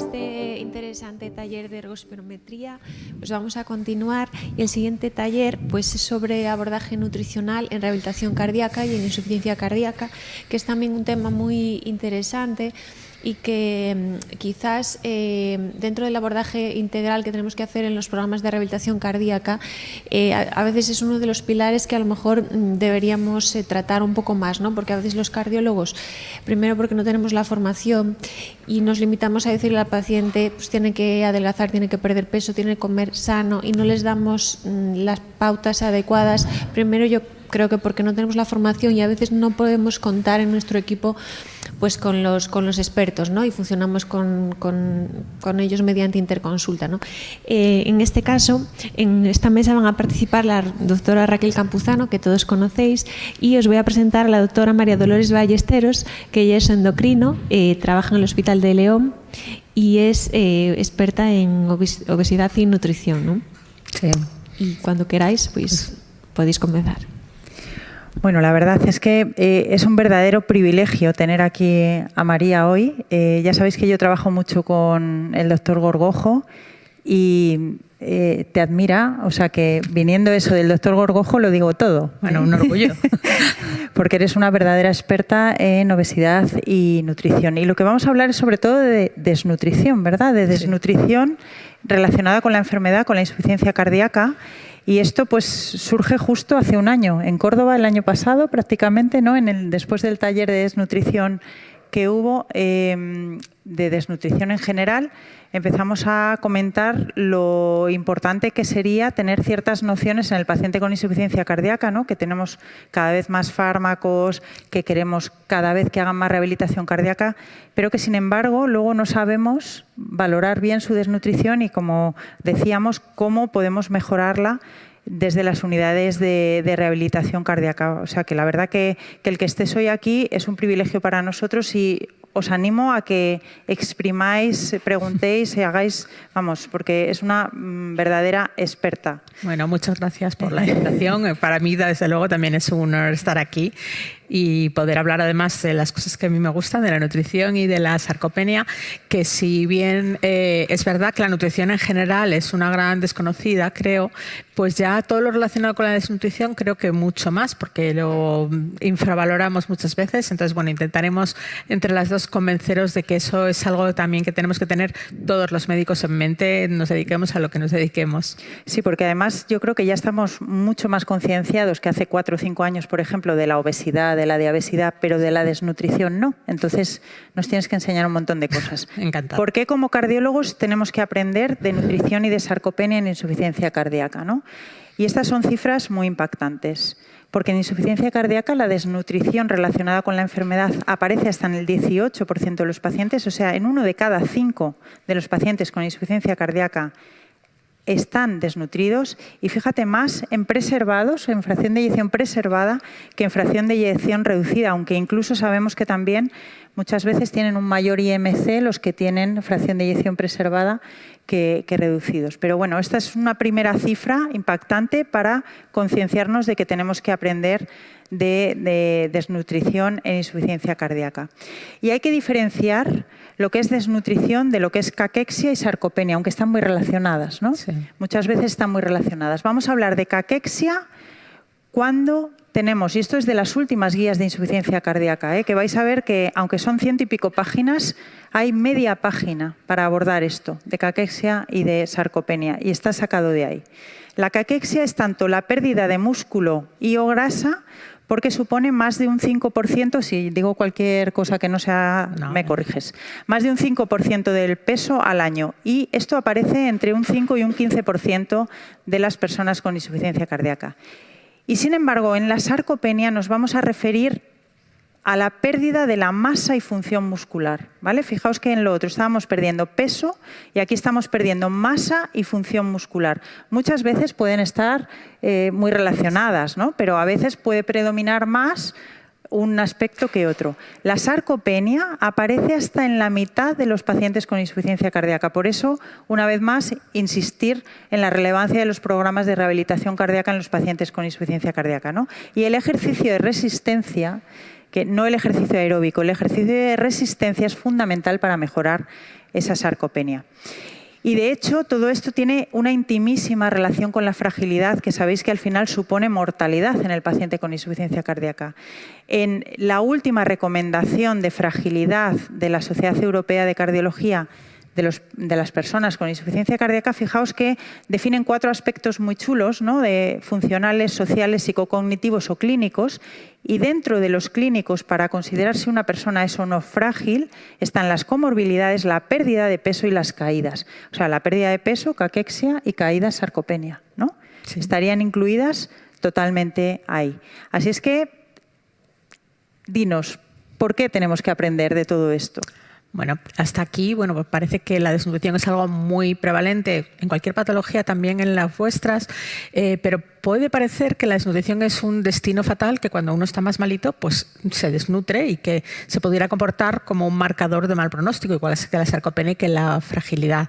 este interesante taller de ergospirometría, pues vamos a continuar. Y el siguiente taller pues, es sobre abordaje nutricional en rehabilitación cardíaca y en insuficiencia cardíaca, que es también un tema muy interesante y que quizás dentro del abordaje integral que tenemos que hacer en los programas de rehabilitación cardíaca, a veces es uno de los pilares que a lo mejor deberíamos tratar un poco más, ¿no? Porque a veces los cardiólogos, primero porque no tenemos la formación y nos limitamos a decirle al paciente, pues tiene que adelgazar, tiene que perder peso, tiene que comer sano y no les damos las pautas adecuadas. Primero yo creo que porque no tenemos la formación y a veces no podemos contar en nuestro equipo pues con los expertos, ¿no? Y funcionamos con ellos mediante interconsulta, ¿no? En este caso, en esta mesa van a participar la doctora Raquel Campuzano, que todos conocéis, y os voy a presentar a la doctora María Dolores Ballesteros, que ella es endocrino, trabaja en el Hospital de León y es experta en obesidad y nutrición, ¿no? Sí. Y cuando queráis, pues podéis comenzar. Bueno, la verdad es que es un verdadero privilegio tener aquí a María hoy. Ya sabéis que yo trabajo mucho con el doctor Gorgojo y te admira, o sea que viniendo eso del doctor Gorgojo lo digo todo. Bueno, un orgullo. Porque eres una verdadera experta en obesidad y nutrición. Y lo que vamos a hablar es sobre todo de desnutrición, ¿verdad? De desnutrición relacionada con la enfermedad, con la insuficiencia cardíaca. Y esto pues surge justo hace un año, en Córdoba el año pasado prácticamente, ¿no? Después del taller de desnutrición que hubo, de desnutrición en general, empezamos a comentar lo importante que sería tener ciertas nociones en el paciente con insuficiencia cardíaca, ¿no? Que tenemos cada vez más fármacos, que queremos cada vez que hagan más rehabilitación cardíaca, pero que sin embargo luego no sabemos valorar bien su desnutrición y, como decíamos, cómo podemos mejorarla desde las unidades de rehabilitación cardíaca. O sea que la verdad que el que estés hoy aquí es un privilegio para nosotros y os animo a que exprimáis, preguntéis y hagáis, vamos, porque es una verdadera experta. Bueno, muchas gracias por la invitación. Para mí, desde luego, también es un honor estar aquí y poder hablar además de las cosas que a mí me gustan, de la nutrición y de la sarcopenia, que si bien es verdad que la nutrición en general es una gran desconocida, creo, pues ya todo lo relacionado con la desnutrición creo que mucho más, porque lo infravaloramos muchas veces. Entonces, bueno, intentaremos entre las dos convenceros de que eso es algo también que tenemos que tener todos los médicos en mente, nos dediquemos a lo que nos dediquemos. Sí, porque además yo creo que ya estamos mucho más concienciados que hace 4 o 5 años, por ejemplo, de la obesidad, de la diabesidad, pero de la desnutrición no. Entonces nos tienes que enseñar un montón de cosas. Encantado. ¿Por qué como cardiólogos tenemos que aprender de nutrición y de sarcopenia en insuficiencia cardíaca, ¿no? Y estas son cifras muy impactantes, porque en insuficiencia cardíaca la desnutrición relacionada con la enfermedad aparece hasta en el 18% de los pacientes, o sea, en 1 de cada 5 de los pacientes con insuficiencia cardíaca están desnutridos, y fíjate, más en preservados, en fracción de eyección preservada, que en fracción de eyección reducida, aunque incluso sabemos que también muchas veces tienen un mayor IMC los que tienen fracción de eyección preservada que reducidos. Pero bueno, esta es una primera cifra impactante para concienciarnos de que tenemos que aprender de desnutrición en insuficiencia cardíaca. Y hay que diferenciar lo que es desnutrición de lo que es caquexia y sarcopenia, aunque están muy relacionadas, ¿no? Sí. Muchas veces están muy relacionadas. Vamos a hablar de caquexia cuando tenemos, y esto es de las últimas guías de insuficiencia cardíaca, que vais a ver que, aunque son 100 y pico páginas, hay media página para abordar esto, de caquexia y de sarcopenia, y está sacado de ahí. La caquexia es tanto la pérdida de músculo y o grasa, porque supone más de un 5%, si digo cualquier cosa que no sea, me corriges, más de un 5% del peso al año. Y esto aparece entre un 5 y un 15% de las personas con insuficiencia cardíaca. Y sin embargo, en la sarcopenia nos vamos a referir a la pérdida de la masa y función muscular, ¿vale? Fijaos que en lo otro estábamos perdiendo peso y aquí estamos perdiendo masa y función muscular. Muchas veces pueden estar muy relacionadas, ¿no? Pero a veces puede predominar más un aspecto que otro. La sarcopenia aparece hasta en la mitad de los pacientes con insuficiencia cardíaca. Por eso, una vez más, insistir en la relevancia de los programas de rehabilitación cardíaca en los pacientes con insuficiencia cardíaca, ¿no? Y el ejercicio de resistencia, que no el ejercicio aeróbico, el ejercicio de resistencia es fundamental para mejorar esa sarcopenia. Y de hecho, todo esto tiene una intimísima relación con la fragilidad, que sabéis que al final supone mortalidad en el paciente con insuficiencia cardíaca. En la última recomendación de fragilidad de la Sociedad Europea de Cardiología de las personas con insuficiencia cardíaca, fijaos que definen 4 aspectos muy chulos, ¿no?, de funcionales, sociales, psicocognitivos o clínicos, y dentro de los clínicos, para considerarse una persona es o no frágil, están las comorbilidades, la pérdida de peso y las caídas. O sea, la pérdida de peso, caquexia, y caídas, sarcopenia, ¿no? Sí. Estarían incluidas totalmente ahí. Así es que, dinos, ¿por qué tenemos que aprender de todo esto? Bueno, hasta aquí, pues parece que la desnutrición es algo muy prevalente en cualquier patología, también en las vuestras, pero puede parecer que la desnutrición es un destino fatal, que cuando uno está más malito, pues se desnutre y que se pudiera comportar como un marcador de mal pronóstico, igual que la sarcopenia y que la fragilidad.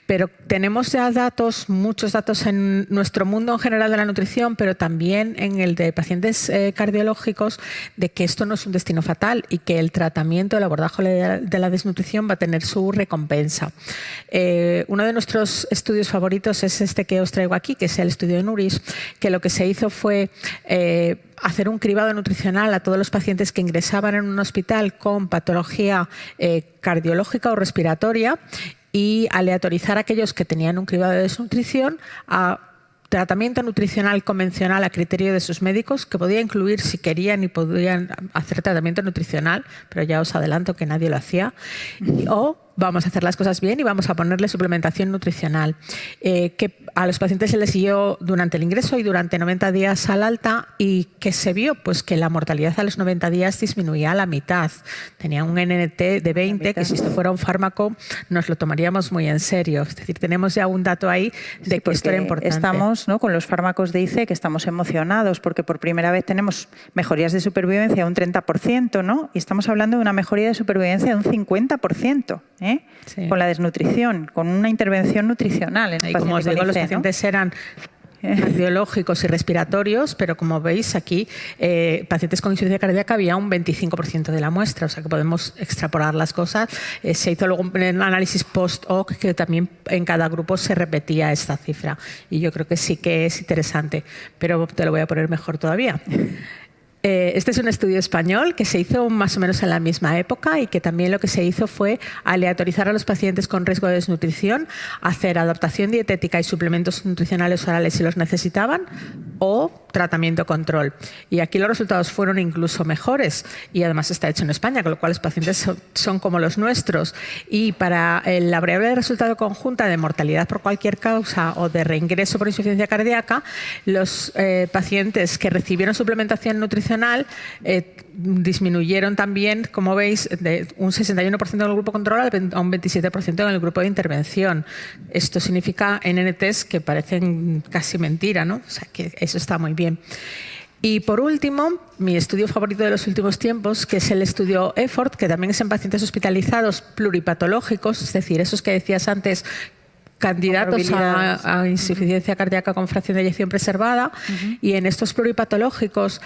Pero tenemos ya datos, muchos datos en nuestro mundo en general de la nutrición, pero también en el de pacientes cardiológicos, de que esto no es un destino fatal y que el tratamiento, el abordaje de la desnutrición va a tener su recompensa. Uno de nuestros estudios favoritos es este que os traigo aquí, que es el estudio de Nuris, que lo que se hizo fue hacer un cribado nutricional a todos los pacientes que ingresaban en un hospital con patología cardiológica o respiratoria, y aleatorizar a aquellos que tenían un cribado de desnutrición a tratamiento nutricional convencional a criterio de sus médicos, que podía incluir si querían y podían hacer tratamiento nutricional, pero ya os adelanto que nadie lo hacía, o vamos a hacer las cosas bien y vamos a ponerle suplementación nutricional, que a los pacientes se les siguió durante el ingreso y durante 90 días al alta, y que se vio pues que la mortalidad a los 90 días disminuía a la mitad. Tenía un NNT de 20, que si esto fuera un fármaco nos lo tomaríamos muy en serio. Es decir, tenemos ya un dato ahí de que esto era importante. Estamos, ¿no?, con los fármacos de IC, que estamos emocionados porque por primera vez tenemos mejorías de supervivencia de un 30%, ¿no? Y estamos hablando de una mejoría de supervivencia de un 50%. Sí. Con la desnutrición, con una intervención nutricional. En el como os digo, los pacientes eran cardiológicos y respiratorios, pero como veis aquí, pacientes con insuficiencia cardíaca había un 25% de la muestra, o sea que podemos extrapolar las cosas. Se hizo luego un análisis post-hoc que también en cada grupo se repetía esta cifra, y yo creo que sí que es interesante, pero te lo voy a poner mejor todavía. Este es un estudio español que se hizo más o menos en la misma época, y que también lo que se hizo fue aleatorizar a los pacientes con riesgo de desnutrición, hacer adaptación dietética y suplementos nutricionales orales si los necesitaban, o tratamiento control. Y aquí los resultados fueron incluso mejores, y además está hecho en España, con lo cual los pacientes son como los nuestros. Y para la variable de resultado conjunta de mortalidad por cualquier causa o de reingreso por insuficiencia cardíaca, los pacientes que recibieron suplementación nutricional disminuyeron también, como veis, de un 61% en el grupo control a un 27% en el grupo de intervención. Esto significa NNTs que parecen casi mentira, ¿no? O sea, que eso está muy bien. Y por último, mi estudio favorito de los últimos tiempos, que es el estudio EFFORT, que también es en pacientes hospitalizados pluripatológicos, es decir, esos que decías antes, candidatos a insuficiencia cardíaca con fracción de eyección preservada. Y en estos pluripatológicos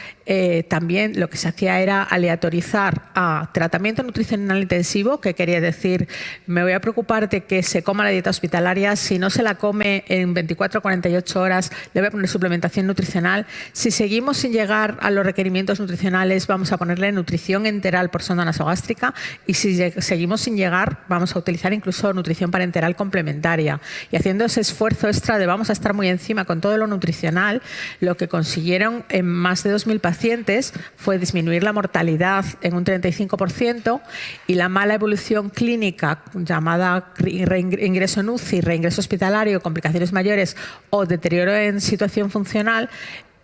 también lo que se hacía era aleatorizar a tratamiento nutricional intensivo, que quería decir, me voy a preocupar de que se coma la dieta hospitalaria, si no se la come en 24 o 48 horas le voy a poner suplementación nutricional, si seguimos sin llegar a los requerimientos nutricionales vamos a ponerle nutrición enteral por sonda nasogástrica, y si seguimos sin llegar vamos a utilizar incluso nutrición parenteral complementaria. Y haciendo ese esfuerzo extra de vamos a estar muy encima con todo lo nutricional, lo que consiguieron en más de 2.000 pacientes fue disminuir la mortalidad en un 35%, y la mala evolución clínica llamada ingreso en UCI, reingreso hospitalario, complicaciones mayores o deterioro en situación funcional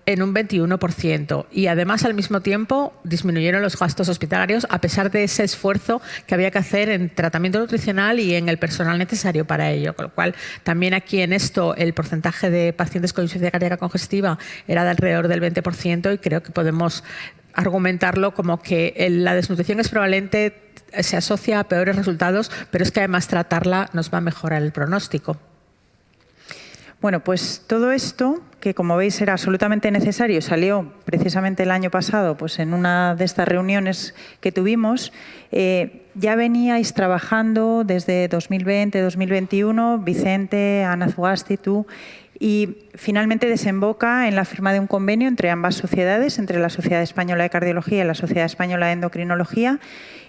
en un 21%, y además al mismo tiempo disminuyeron los gastos hospitalarios a pesar de ese esfuerzo que había que hacer en tratamiento nutricional y en el personal necesario para ello, con lo cual también aquí en esto el porcentaje de pacientes con insuficiencia cardíaca congestiva era de alrededor del 20%, y creo que podemos argumentarlo como que la desnutrición es prevalente, se asocia a peores resultados, pero es que además tratarla nos va a mejorar el pronóstico. Bueno, pues todo esto, que como veis era absolutamente necesario, salió precisamente el año pasado pues en una de estas reuniones que tuvimos. Ya veníais trabajando desde 2020-2021, Vicente, Ana Zugasti, tú, y finalmente desemboca en la firma de un convenio entre ambas sociedades, entre la Sociedad Española de Cardiología y la Sociedad Española de Endocrinología,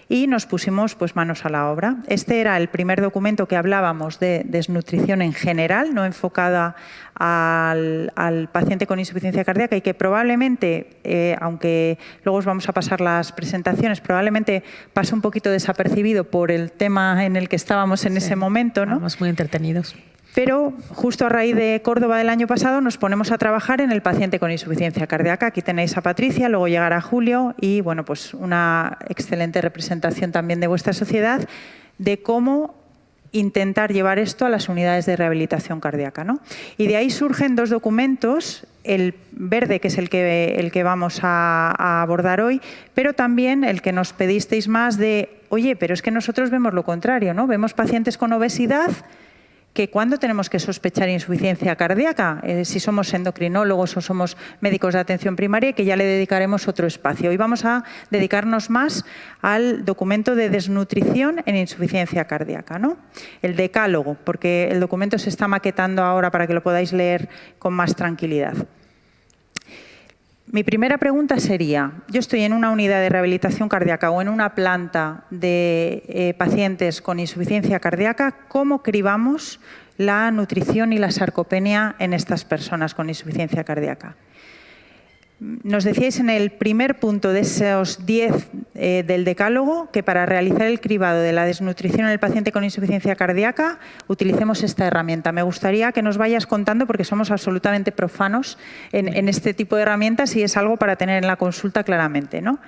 y nos pusimos pues manos a la obra. Este era el primer documento que hablábamos de desnutrición en general, no enfocada al paciente con insuficiencia cardíaca, y que probablemente, aunque luego os vamos a pasar las presentaciones, probablemente pase un poquito desapercibido por el tema en el que estábamos en ese momento, ¿no? Estamos muy entretenidos. Pero justo a raíz de Córdoba del año pasado nos ponemos a trabajar en el paciente con insuficiencia cardíaca. Aquí tenéis a Patricia, luego llegará Julio y bueno, pues una excelente representación también de vuestra sociedad de cómo intentar llevar esto a las unidades de rehabilitación cardíaca, ¿no? Y de ahí surgen dos documentos, el verde, que es el que vamos a abordar hoy, pero también el que nos pedisteis más de, oye, pero es que nosotros vemos lo contrario, ¿no? Vemos pacientes con obesidad que cuando tenemos que sospechar insuficiencia cardíaca, si somos endocrinólogos o somos médicos de atención primaria, y que ya le dedicaremos otro espacio. Hoy vamos a dedicarnos más al documento de desnutrición en insuficiencia cardíaca, ¿no? El decálogo, porque el documento se está maquetando ahora para que lo podáis leer con más tranquilidad. Mi primera pregunta sería, yo estoy en una unidad de rehabilitación cardíaca o en una planta de pacientes con insuficiencia cardíaca, ¿cómo cribamos la nutrición y la sarcopenia en estas personas con insuficiencia cardíaca? Nos decíais en el primer punto de esos 10 del decálogo que para realizar el cribado de la desnutrición en el paciente con insuficiencia cardíaca utilicemos esta herramienta. Me gustaría que nos vayas contando, porque somos absolutamente profanos en este tipo de herramientas y es algo para tener en la consulta claramente, ¿no?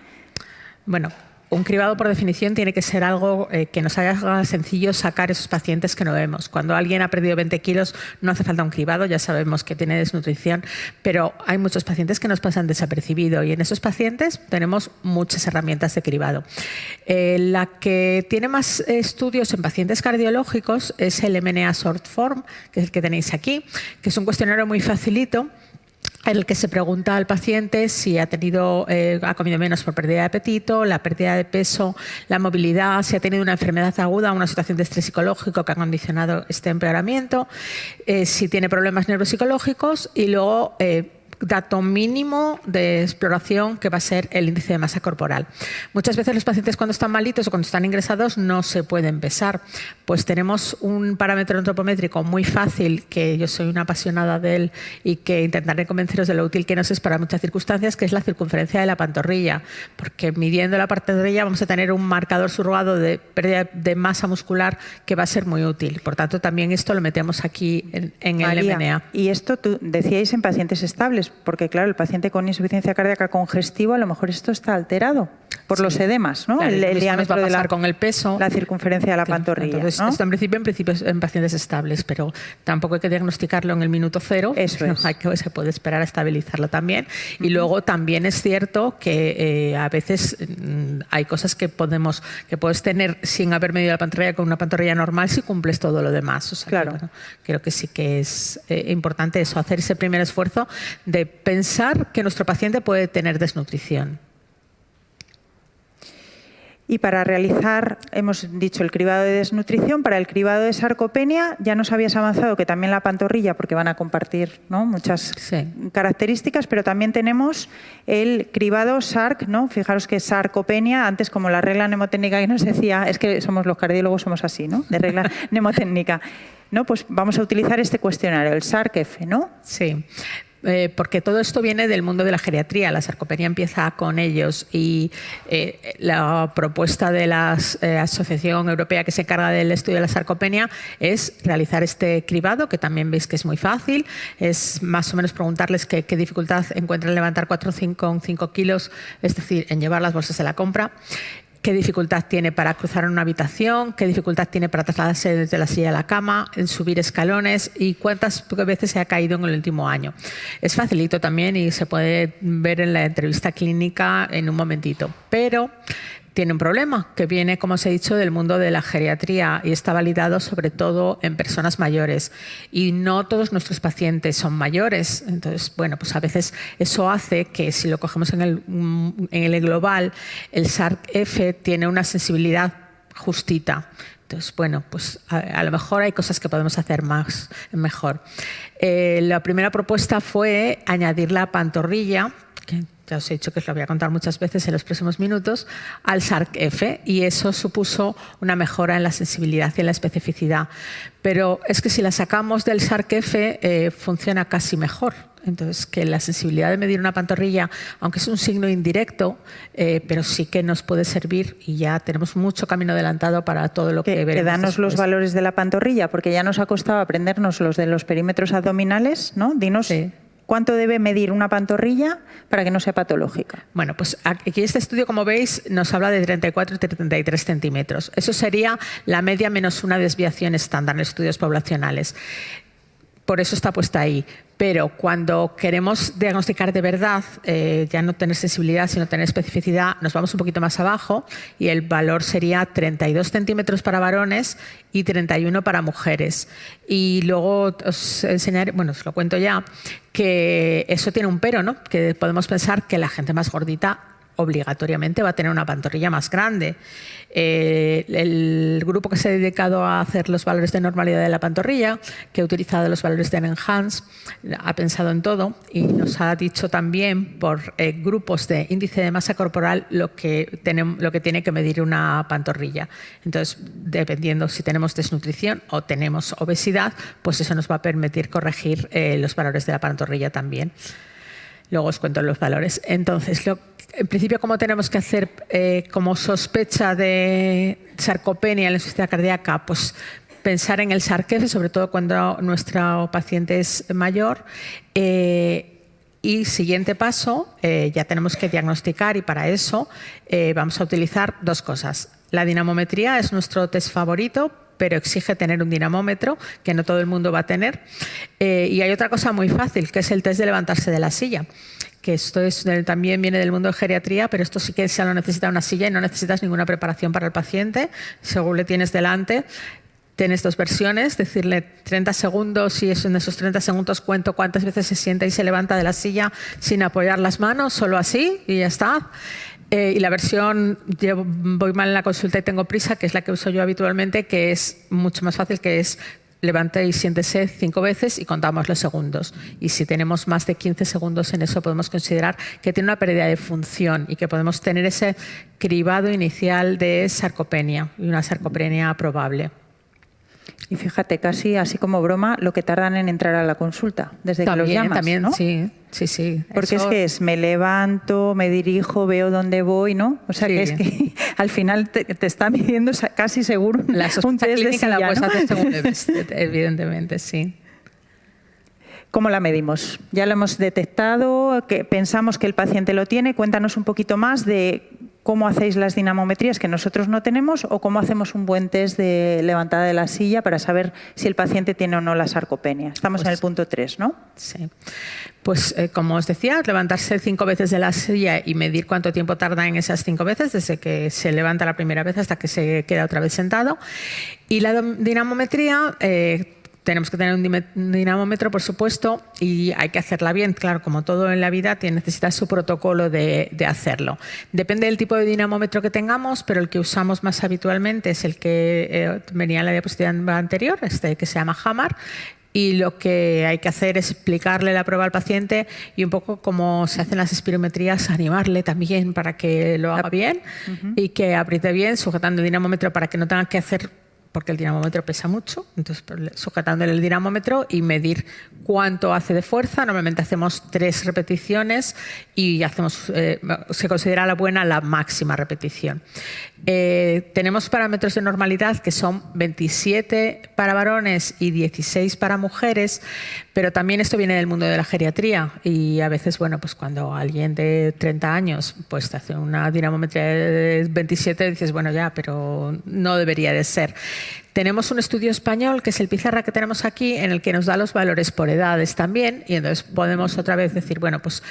Bueno, un cribado, por definición, tiene que ser algo que nos haga sencillo sacar esos pacientes que no vemos. Cuando alguien ha perdido 20 kilos, no hace falta un cribado, ya sabemos que tiene desnutrición, pero hay muchos pacientes que nos pasan desapercibido y en esos pacientes tenemos muchas herramientas de cribado. La que tiene más estudios en pacientes cardiológicos es el MNA Short Form, que es el que tenéis aquí, que es un cuestionario muy facilito, en el que se pregunta al paciente si ha comido menos por pérdida de apetito, la pérdida de peso, la movilidad, si ha tenido una enfermedad aguda, una situación de estrés psicológico que ha condicionado este empeoramiento, si tiene problemas neuropsicológicos y luego dato mínimo de exploración que va a ser el índice de masa corporal. Muchas veces los pacientes cuando están malitos o cuando están ingresados no se pueden pesar. Pues tenemos un parámetro antropométrico muy fácil, que yo soy una apasionada de él y que intentaré convenceros de lo útil que nos es para muchas circunstancias, que es la circunferencia de la pantorrilla. Porque midiendo la pantorrilla vamos a tener un marcador surrogado de pérdida de masa muscular que va a ser muy útil. Por tanto, también esto lo metemos aquí en el MNA. Y esto tú decíais en pacientes estables, porque claro, el paciente con insuficiencia cardíaca congestiva, a lo mejor esto está alterado por los edemas, ¿no? Claro, el diámetro de con el peso, la circunferencia de la pantorrilla. Entonces, ¿no? Esto en principio en pacientes estables, pero tampoco hay que diagnosticarlo en el minuto cero. Eso es. Se puede esperar a estabilizarlo también. Y luego también es cierto que a veces hay cosas que puedes tener sin haber medido la pantorrilla con una pantorrilla normal si cumples todo lo demás. O sea, claro. Que, bueno, creo que sí que es importante eso, hacer ese primer esfuerzo de pensar que nuestro paciente puede tener desnutrición. Y para realizar, hemos dicho, el cribado de desnutrición, para el cribado de sarcopenia ya nos habías avanzado que también la pantorrilla, porque van a compartir, ¿no?, muchas características, pero también tenemos el cribado SARC, ¿no? Fijaros que sarcopenia, antes como la regla mnemotécnica que nos decía, es que somos los cardiólogos, somos así, ¿no?, de regla mnemotécnica. ¿No? Pues vamos a utilizar este cuestionario, el SARC-F, ¿no? Sí. Porque todo esto viene del mundo de la geriatría, la sarcopenia empieza con ellos y la propuesta de la Asociación Europea que se encarga del estudio de la sarcopenia es realizar este cribado, que también veis que es muy fácil, es más o menos preguntarles qué dificultad encuentran en levantar 4 o 5 kilos, es decir, en llevar las bolsas de la compra. ¿Qué dificultad tiene para cruzar una habitación? ¿Qué dificultad tiene para trasladarse desde la silla a la cama, en subir escalones? ¿Y cuántas veces se ha caído en el último año? Es facilito también y se puede ver en la entrevista clínica en un momentito. Pero tiene un problema que viene, como os he dicho, del mundo de la geriatría y está validado sobre todo en personas mayores. Y no todos nuestros pacientes son mayores. Entonces, bueno, pues a veces eso hace que si lo cogemos en el global, el SARC-F tiene una sensibilidad justita. Entonces, bueno, pues a lo mejor hay cosas que podemos hacer mejor. La primera propuesta fue añadir la pantorrilla, que ya os he dicho que os lo voy a contar muchas veces en los próximos minutos, al SARC-F, y eso supuso una mejora en la sensibilidad y en la especificidad. Pero es que si la sacamos del SARC-F funciona casi mejor. Entonces, que la sensibilidad de medir una pantorrilla, aunque es un signo indirecto, pero sí que nos puede servir y ya tenemos mucho camino adelantado para todo lo que veremos. Danos los valores de la pantorrilla, porque ya nos ha costado aprendernos los de los perímetros abdominales, ¿no? Dinos cuánto debe medir una pantorrilla para que no sea patológica. Bueno, pues aquí este estudio, como veis, nos habla de 34 y 33 centímetros. Eso sería la media menos una desviación estándar en estudios poblacionales. Por eso está puesta ahí. Pero cuando queremos diagnosticar de verdad, ya no tener sensibilidad, sino tener especificidad, nos vamos un poquito más abajo y el valor sería 32 centímetros para varones y 31 para mujeres. Y luego os enseñaré, bueno, os lo cuento ya, que eso tiene un pero, ¿no? Que podemos pensar que la gente más gordita obligatoriamente va a tener una pantorrilla más grande. El grupo que se ha dedicado a hacer los valores de normalidad de la pantorrilla, que ha utilizado los valores de Enhance, ha pensado en todo y nos ha dicho también por grupos de índice de masa corporal lo que tiene que medir una pantorrilla. Entonces, dependiendo si tenemos desnutrición o tenemos obesidad, pues eso nos va a permitir corregir los valores de la pantorrilla también. Luego os cuento los valores. Entonces, en principio, ¿cómo tenemos que hacer como sospecha de sarcopenia en la insuficiencia cardíaca? Pues pensar en el SARC-F, sobre todo cuando nuestro paciente es mayor. Y siguiente paso, ya tenemos que diagnosticar y para eso vamos a utilizar dos cosas. La dinamometría es nuestro test favorito, pero exige tener un dinamómetro, que no todo el mundo va a tener. Y hay otra cosa muy fácil, que es el test de levantarse de la silla, que esto también viene del mundo de geriatría, pero esto sí que se lo necesita una silla y no necesitas ninguna preparación para el paciente. Según le tienes delante, tienes dos versiones, decirle 30 segundos y en esos 30 segundos cuento cuántas veces se sienta y se levanta de la silla sin apoyar las manos, solo así y ya está. Y la versión, voy mal en la consulta y tengo prisa, que es la que uso yo habitualmente, que es mucho más fácil, que es levante y siéntese 5 veces y contamos los segundos. Y si tenemos más de 15 segundos en eso, podemos considerar que tiene una pérdida de función y que podemos tener ese cribado inicial de sarcopenia y una sarcopenia probable. Y fíjate, casi así como broma, lo que tardan en entrar a la consulta, desde que los llamas, también, ¿no? Sí. Porque eso... es me levanto, me dirijo, veo dónde voy, ¿no? O sea, que es que al final te está midiendo casi seguro la un test de silla, la puedes ¿no? hacer según debes, evidentemente, sí. ¿Cómo la medimos? Ya lo hemos detectado, que pensamos que el paciente lo tiene. Cuéntanos un poquito más de cómo hacéis las dinamometrías que nosotros no tenemos o cómo hacemos un buen test de levantada de la silla para saber si el paciente tiene o no la sarcopenia. Estamos en el punto 3, ¿no? Sí. Pues como os decía, levantarse 5 veces de la silla y medir cuánto tiempo tarda en esas 5 veces, desde que se levanta la primera vez hasta que se queda otra vez sentado. Y la dinamometría... tenemos que tener un dinamómetro, por supuesto, y hay que hacerla bien. Claro, como todo en la vida, necesita su protocolo de hacerlo. Depende del tipo de dinamómetro que tengamos, pero el que usamos más habitualmente es el que venía en la diapositiva anterior, que se llama Hammer. Y lo que hay que hacer es explicarle la prueba al paciente y un poco como se hacen las espirometrías, animarle también para que lo haga bien y que apriete bien, sujetando el dinamómetro para que no tenga que hacer... porque el dinamómetro pesa mucho, entonces sujetándole el dinamómetro y medir cuánto hace de fuerza. Normalmente hacemos 3 repeticiones y se considera la buena la máxima repetición. Tenemos parámetros de normalidad que son 27 para varones y 16 para mujeres, pero también esto viene del mundo de la geriatría y a veces, bueno, pues cuando alguien de 30 años pues te hace una dinamometría de 27 dices, bueno, ya, pero no debería de ser. Tenemos un estudio español, que es el Pizarra que tenemos aquí, en el que nos da los valores por edades también, y entonces podemos otra vez decir, bueno, pues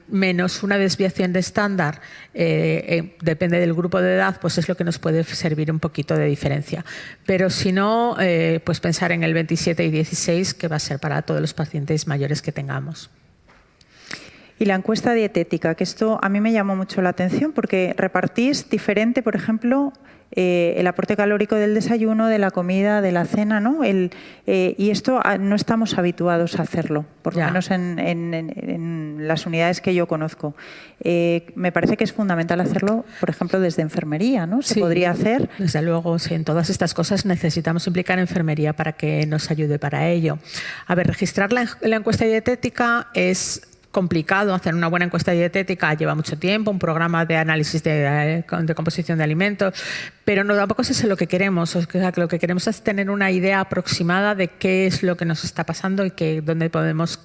menos una desviación de estándar, depende del grupo de edad, pues es lo que nos puede servir un poquito de diferencia. Pero si no, pues pensar en el 27 y 16, que va a ser para todos los pacientes mayores que tengamos. Y la encuesta dietética, que esto a mí me llamó mucho la atención porque repartís diferente, por ejemplo, el aporte calórico del desayuno, de la comida, de la cena, ¿no? Y esto no estamos habituados a hacerlo, por lo menos en las unidades que yo conozco. Me parece que es fundamental hacerlo, por ejemplo, desde enfermería, ¿no? Se podría hacer. Desde luego, sí, en todas estas cosas necesitamos implicar a enfermería para que nos ayude para ello. A ver, registrar la encuesta dietética es complicado. Hacer una buena encuesta dietética lleva mucho tiempo, un programa de análisis de composición de alimentos, pero no, tampoco es eso lo que queremos. O sea, lo que queremos es tener una idea aproximada de qué es lo que nos está pasando y dónde podemos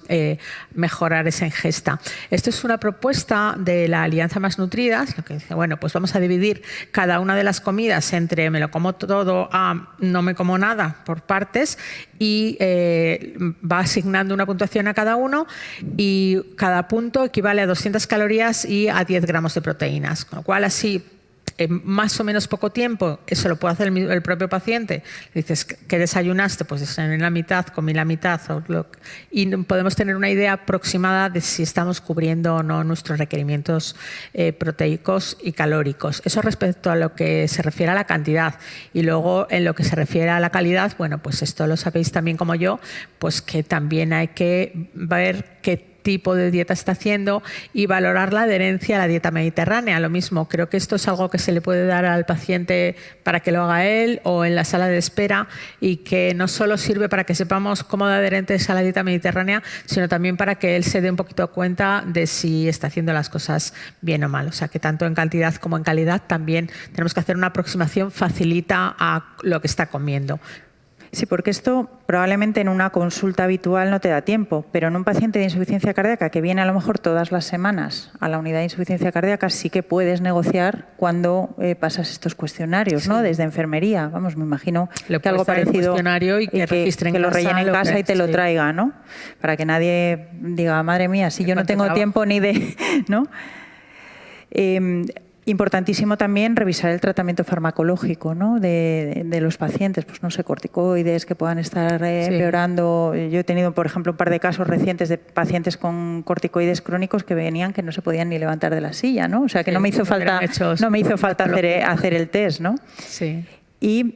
mejorar esa ingesta. Esto es una propuesta de la Alianza Más Nutridas, lo que dice, bueno, pues vamos a dividir cada una de las comidas entre me lo como todo a no me como nada por partes, y va asignando una puntuación a cada uno, y cada punto equivale a 200 calorías y a 10 gramos de proteínas, con lo cual así en más o menos poco tiempo, eso lo puede hacer el propio paciente. Dices, ¿qué desayunaste? Pues en la mitad, comí la mitad. Y podemos tener una idea aproximada de si estamos cubriendo o no nuestros requerimientos proteicos y calóricos. Eso respecto a lo que se refiere a la cantidad. Y luego, en lo que se refiere a la calidad, bueno, pues esto lo sabéis también como yo, pues que también hay que ver qué tipo de dieta está haciendo y valorar la adherencia a la dieta mediterránea. Lo mismo, creo que esto es algo que se le puede dar al paciente para que lo haga él o en la sala de espera, y que no solo sirve para que sepamos cómo de adherente es a la dieta mediterránea, sino también para que él se dé un poquito cuenta de si está haciendo las cosas bien o mal. O sea, que tanto en cantidad como en calidad también tenemos que hacer una aproximación facilita a lo que está comiendo. Sí, porque esto probablemente en una consulta habitual no te da tiempo, pero en un paciente de insuficiencia cardíaca que viene a lo mejor todas las semanas a la unidad de insuficiencia cardíaca, sí que puedes negociar cuando pasas estos cuestionarios, ¿no? Desde enfermería. Vamos, me imagino que algo parecido, cuestionario y que lo rellene en casa y te lo traiga, ¿no? Para que nadie diga, madre mía, si yo no tengo tiempo ni de... ¿no? Importantísimo también revisar el tratamiento farmacológico, ¿no? de los pacientes, pues no sé, corticoides que puedan estar empeorando. Yo he tenido, por ejemplo, un par de casos recientes de pacientes con corticoides crónicos que venían que no se podían ni levantar de la silla, ¿no? O sea, que no me hizo falta hacer el test, ¿no? Sí. Y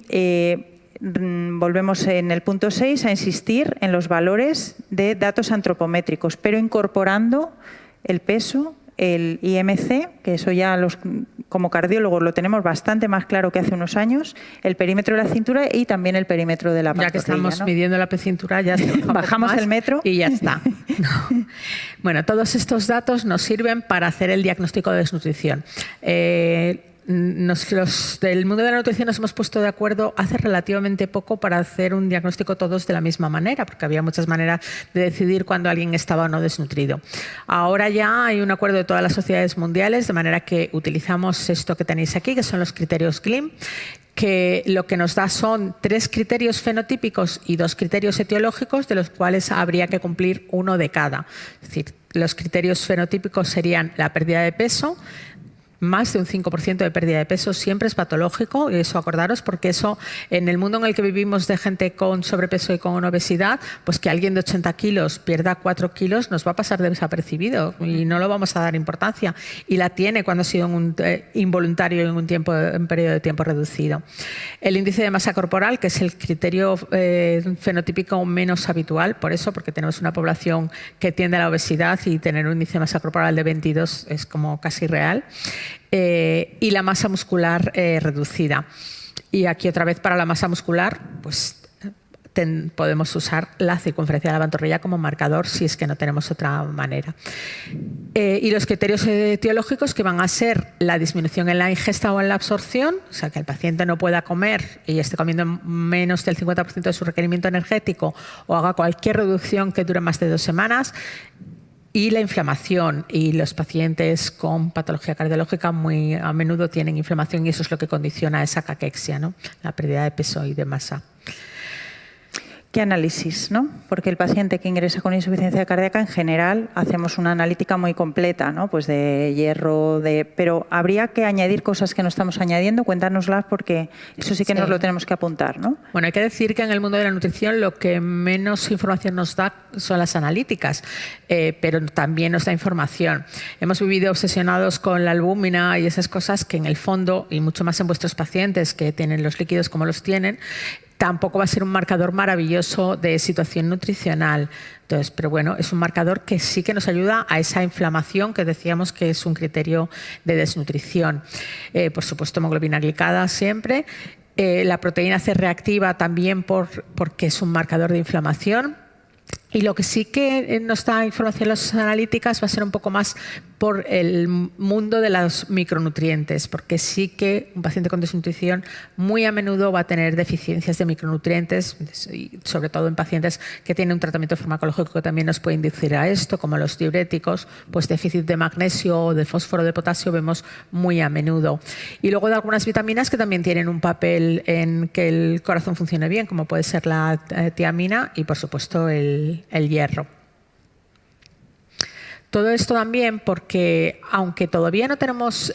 volvemos en el punto 6 a insistir en los valores de datos antropométricos, pero incorporando el peso, el IMC, que eso ya como cardiólogos lo tenemos bastante más claro que hace unos años, el perímetro de la cintura y también el perímetro de la pantorrilla. Ya que estamos midiendo la cintura, ya bajamos el metro y ya está. No. Bueno, todos estos datos nos sirven para hacer el diagnóstico de desnutrición. Los del mundo de la nutrición nos hemos puesto de acuerdo hace relativamente poco para hacer un diagnóstico todos de la misma manera, porque había muchas maneras de decidir cuándo alguien estaba o no desnutrido. Ahora ya hay un acuerdo de todas las sociedades mundiales, de manera que utilizamos esto que tenéis aquí, que son los criterios GLIM, que lo que nos da son 3 criterios fenotípicos y 2 criterios etiológicos, de los cuales habría que cumplir uno de cada. Es decir, los criterios fenotípicos serían la pérdida de peso. Más de un 5% de pérdida de peso siempre es patológico, y eso acordaros, porque eso en el mundo en el que vivimos de gente con sobrepeso y con obesidad, pues que alguien de 80 kilos pierda 4 kilos nos va a pasar desapercibido y no lo vamos a dar importancia, y la tiene cuando ha sido involuntario en un periodo de tiempo reducido. El índice de masa corporal, que es el criterio fenotípico menos habitual, por eso, porque tenemos una población que tiende a la obesidad y tener un índice de masa corporal de 22 es como casi real. Y la masa muscular reducida. Y aquí otra vez para la masa muscular, pues podemos usar la circunferencia de la pantorrilla como marcador si es que no tenemos otra manera. Y los criterios etiológicos, que van a ser la disminución en la ingesta o en la absorción, o sea, que el paciente no pueda comer y esté comiendo menos del 50% de su requerimiento energético, o haga cualquier reducción que dure más de 2 semanas. Y la inflamación, y los pacientes con patología cardiológica muy a menudo tienen inflamación y eso es lo que condiciona esa caquexia, ¿no? La pérdida de peso y de masa. ¿Qué análisis, no? Porque el paciente que ingresa con insuficiencia cardíaca, en general, hacemos una analítica muy completa, ¿no? Pues de hierro, pero habría que añadir cosas que no estamos añadiendo. Cuéntanoslas porque eso sí que nos lo tenemos que apuntar, ¿no? Bueno, hay que decir que en el mundo de la nutrición lo que menos información nos da son las analíticas, pero también nos da información. Hemos vivido obsesionados con la albúmina y esas cosas que en el fondo, y mucho más en vuestros pacientes que tienen los líquidos como los tienen, tampoco va a ser un marcador maravilloso de situación nutricional. Entonces, pero bueno, es un marcador que sí que nos ayuda a esa inflamación que decíamos que es un criterio de desnutrición. Por supuesto, hemoglobina glicada siempre. La proteína C reactiva también porque es un marcador de inflamación. Y lo que sí que nos da información en las analíticas va a ser un poco más por el mundo de los micronutrientes, porque sí que un paciente con desnutrición muy a menudo va a tener deficiencias de micronutrientes, y sobre todo en pacientes que tienen un tratamiento farmacológico que también nos puede inducir a esto, como los diuréticos, pues déficit de magnesio o de fósforo, de potasio vemos muy a menudo. Y luego de algunas vitaminas que también tienen un papel en que el corazón funcione bien, como puede ser la tiamina y por supuesto el hierro. Todo esto también porque, aunque todavía no tenemos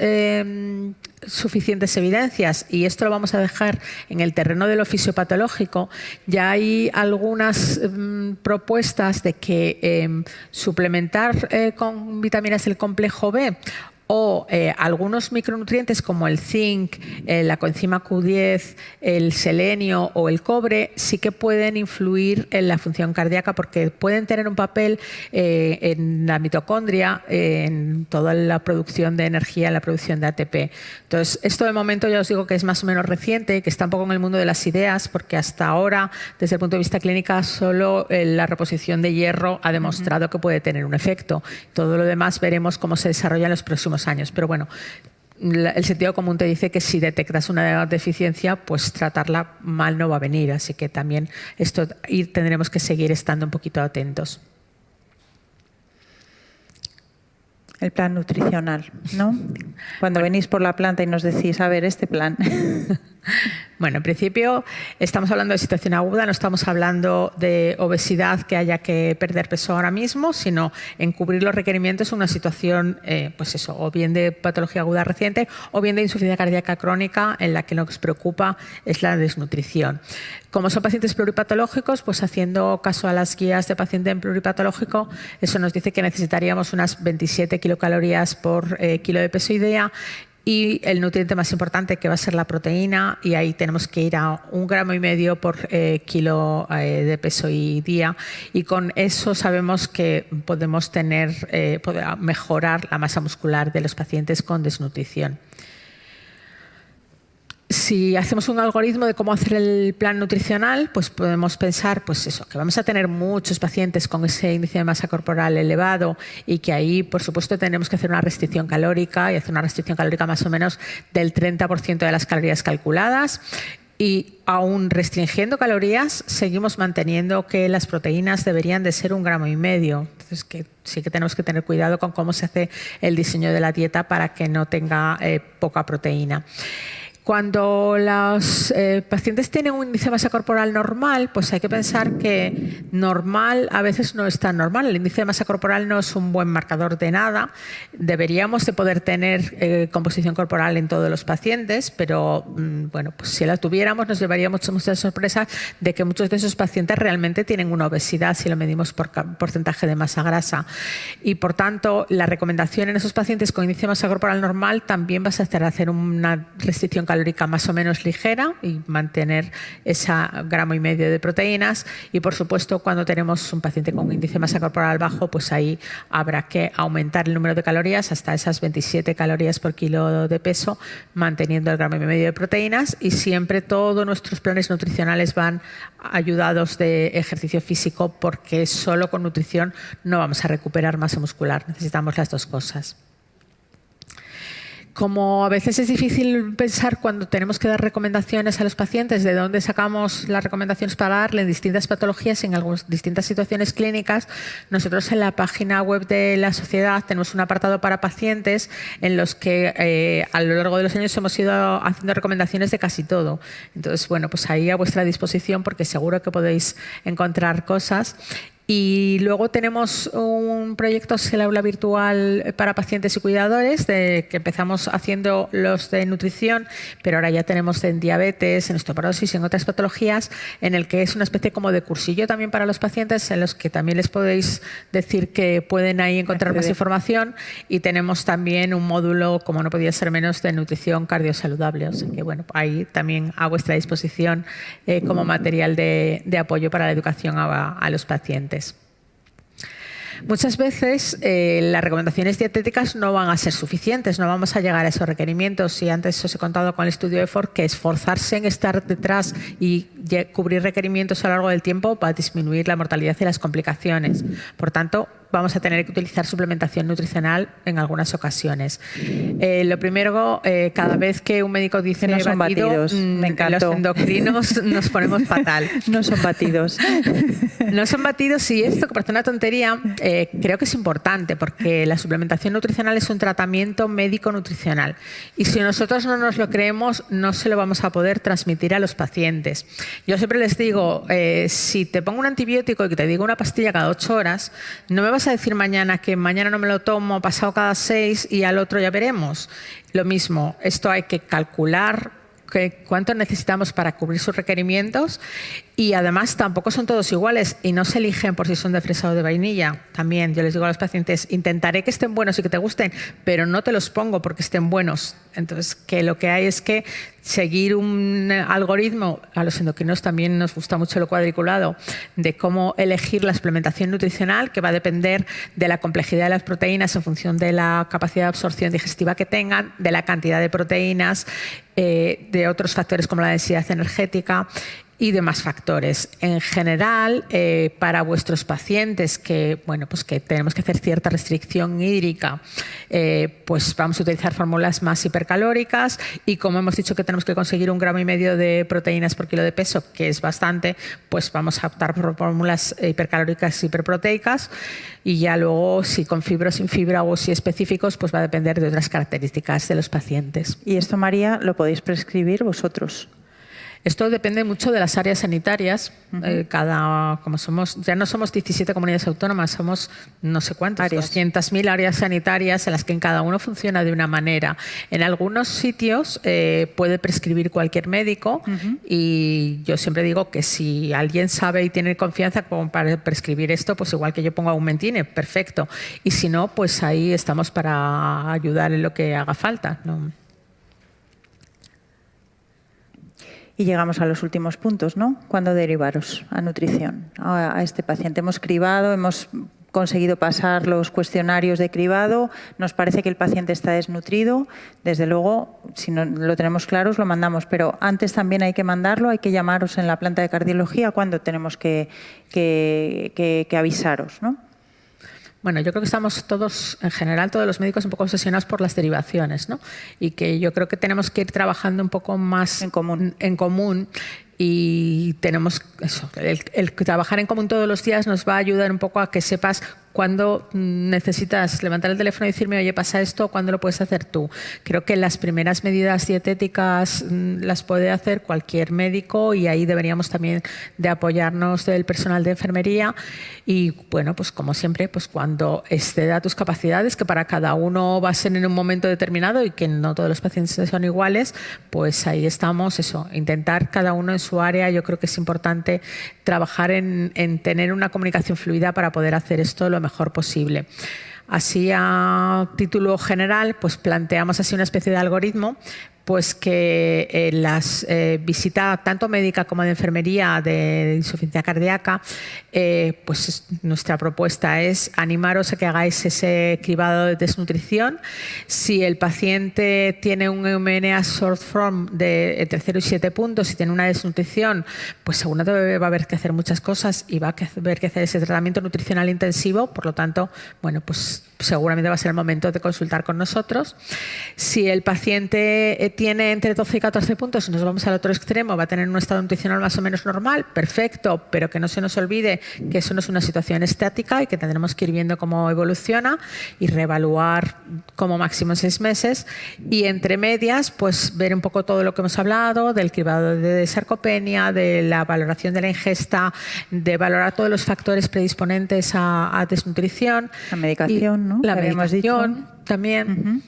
suficientes evidencias, y esto lo vamos a dejar en el terreno de lo fisiopatológico, ya hay algunas propuestas de que suplementar con vitaminas del complejo B o algunos micronutrientes como el zinc, la coenzima Q10, el selenio o el cobre sí que pueden influir en la función cardíaca porque pueden tener un papel en la mitocondria, en toda la producción de energía, en la producción de ATP. Entonces, esto de momento ya os digo que es más o menos reciente, que está un poco en el mundo de las ideas, porque hasta ahora, desde el punto de vista clínico, solo la reposición de hierro ha demostrado que puede tener un efecto. Todo lo demás veremos cómo se desarrolla en los próximos años, pero bueno, el sentido común te dice que si detectas una deficiencia, pues tratarla mal no va a venir, así que también esto tendremos que seguir estando un poquito atentos. El plan nutricional, ¿no? Cuando venís por la planta y nos decís, a ver, este plan. Bueno, en principio estamos hablando de situación aguda, no estamos hablando de obesidad que haya que perder peso ahora mismo, sino en cubrir los requerimientos en una situación, pues eso, o bien de patología aguda reciente o bien de insuficiencia cardíaca crónica en la que lo que nos preocupa es la desnutrición. Como son pacientes pluripatológicos, pues haciendo caso a las guías de paciente en pluripatológico, eso nos dice que necesitaríamos unas 27 kilocalorías por kilo de peso y día. Y el nutriente más importante que va a ser la proteína, y ahí tenemos que ir a 1,5 gramos por kilo de peso y día, y con eso sabemos que podemos poder mejorar la masa muscular de los pacientes con desnutrición. Si hacemos un algoritmo de cómo hacer el plan nutricional, pues podemos pensar pues eso, que vamos a tener muchos pacientes con ese índice de masa corporal elevado y que ahí, por supuesto, tenemos que hacer una restricción calórica y hacer una restricción calórica más o menos del 30% de las calorías calculadas. Y aún restringiendo calorías, seguimos manteniendo que las proteínas deberían de ser 1,5 gramos. Entonces, que sí que tenemos que tener cuidado con cómo se hace el diseño de la dieta para que no tenga poca proteína. Cuando los pacientes tienen un índice de masa corporal normal, pues hay que pensar que normal a veces no es tan normal. El índice de masa corporal no es un buen marcador de nada. Deberíamos de poder tener composición corporal en todos los pacientes, pero bueno, pues si la tuviéramos nos llevaríamos muchas sorpresas de que muchos de esos pacientes realmente tienen una obesidad si lo medimos por porcentaje de masa grasa. Y por tanto, la recomendación en esos pacientes con índice de masa corporal normal también va a ser hacer una restricción calórica más o menos ligera y mantener ese 1,5 gramos de proteínas. Y por supuesto, cuando tenemos un paciente con índice de masa corporal bajo, pues ahí habrá que aumentar el número de calorías hasta esas 27 calorías por kilo de peso, manteniendo el 1,5 gramos de proteínas, y siempre todos nuestros planes nutricionales van ayudados de ejercicio físico, porque solo con nutrición no vamos a recuperar masa muscular, necesitamos las dos cosas. Como a veces es difícil pensar cuando tenemos que dar recomendaciones a los pacientes, de dónde sacamos las recomendaciones para darle en distintas patologías y en distintas situaciones clínicas, nosotros en la página web de la sociedad tenemos un apartado para pacientes en los que a lo largo de los años hemos ido haciendo recomendaciones de casi todo. Entonces, bueno, pues ahí a vuestra disposición, porque seguro que podéis encontrar cosas. Y luego tenemos un proyecto, es el aula virtual para pacientes y cuidadores, que empezamos haciendo los de nutrición, pero ahora ya tenemos en diabetes, en osteoporosis y en otras patologías, en el que es una especie como de cursillo también para los pacientes, en los que también les podéis decir que pueden ahí encontrar más información. Y tenemos también un módulo, como no podía ser menos, de nutrición cardiosaludable. O sea que, bueno, ahí también a vuestra disposición como material de apoyo para la educación a los pacientes. Muchas veces las recomendaciones dietéticas no van a ser suficientes, no vamos a llegar a esos requerimientos. Y antes os he contado con el estudio de Ford que esforzarse en estar detrás y cubrir requerimientos a lo largo del tiempo va a disminuir la mortalidad y las complicaciones. Por tanto, vamos a tener que utilizar suplementación nutricional en algunas ocasiones. Lo primero, cada vez que un médico dice no son batidos, me encantó. Los endocrinos nos ponemos fatal. No son batidos. No son batidos, y esto, que parece una tontería, creo que es importante, porque la suplementación nutricional es un tratamiento médico-nutricional. Y si nosotros no nos lo creemos, no se lo vamos a poder transmitir a los pacientes. Yo siempre les digo, si te pongo un antibiótico y que te digo una pastilla cada 8 horas, no me vas a decir mañana que mañana no me lo tomo, pasado cada 6 y al otro ya veremos. Lo mismo, esto hay que calcular cuánto necesitamos para cubrir sus requerimientos, y además tampoco son todos iguales y no se eligen por si son de fresa o de vainilla. También yo les digo a los pacientes, intentaré que estén buenos y que te gusten, pero no te los pongo porque estén buenos. Entonces, que lo que hay es que seguir un algoritmo. A los endocrinos también nos gusta mucho lo cuadriculado, de cómo elegir la suplementación nutricional, que va a depender de la complejidad de las proteínas en función de la capacidad de absorción digestiva que tengan, de la cantidad de proteínas, de otros factores como la densidad energética y demás factores. En general, para vuestros pacientes que, bueno, pues que tenemos que hacer cierta restricción hídrica, pues vamos a utilizar fórmulas más hipercalóricas, y como hemos dicho que tenemos que conseguir 1,5 gramos de proteínas por kilo de peso, que es bastante, pues vamos a optar por fórmulas hipercalóricas hiperproteicas, y ya luego si con fibra o sin fibra o si específicos, pues va a depender de otras características de los pacientes. Y esto, María, lo podéis prescribir vosotros. Esto depende mucho de las áreas sanitarias. Como ya no somos 17 comunidades autónomas, somos no sé cuántas, 200.000 áreas sanitarias en las que en cada uno funciona de una manera. En algunos sitios puede prescribir cualquier médico, y yo siempre digo que si alguien sabe y tiene confianza como para prescribir esto, pues igual que yo pongo Aumentine, perfecto. Y si no, pues ahí estamos para ayudar en lo que haga falta, ¿no? Y llegamos a los últimos puntos, ¿no? ¿Cuándo derivaros a nutrición a este paciente? Hemos cribado, hemos conseguido pasar los cuestionarios de cribado, nos parece que el paciente está desnutrido, desde luego, si no lo tenemos claro, os lo mandamos, pero antes también hay que mandarlo, hay que llamaros en la planta de cardiología cuando tenemos que avisaros, ¿no? Bueno, yo creo que estamos todos, en general, todos los médicos un poco obsesionados por las derivaciones, ¿no? Y que yo creo que tenemos que ir trabajando un poco más en común. Y tenemos eso, el trabajar en común todos los días nos va a ayudar un poco a que sepas cuándo necesitas levantar el teléfono y decirme, oye, pasa esto, ¿cuándo lo puedes hacer tú? Creo que las primeras medidas dietéticas las puede hacer cualquier médico, y ahí deberíamos también de apoyarnos del personal de enfermería. Y bueno, pues como siempre, pues cuando exceda tus capacidades, que para cada uno va a ser en un momento determinado y que no todos los pacientes son iguales, pues ahí estamos, eso, intentar cada uno en su área. Yo creo que es importante trabajar en tener una comunicación fluida para poder hacer esto lo mejor posible. Así, a título general, pues planteamos así una especie de algoritmo pues que las visita tanto médica como de enfermería de insuficiencia cardíaca, pues nuestra propuesta es animaros a que hagáis ese cribado de desnutrición. Si el paciente tiene un MNA short form de entre 0 y 7 puntos y tiene una desnutrición, pues seguramente va a haber que hacer muchas cosas y va a haber que hacer ese tratamiento nutricional intensivo. Por lo tanto, bueno, pues seguramente va a ser el momento de consultar con nosotros. Si el paciente tiene entre 12 y 14 puntos y nos vamos al otro extremo, va a tener un estado nutricional más o menos normal, perfecto, pero que no se nos olvide que eso no es una situación estática y que tendremos que ir viendo cómo evoluciona y reevaluar como máximo 6 meses. Y entre medias, pues ver un poco todo lo que hemos hablado, del cribado de sarcopenia, de la valoración de la ingesta, de valorar todos los factores predisponentes a desnutrición. La medicación, ¿no? La medicación también.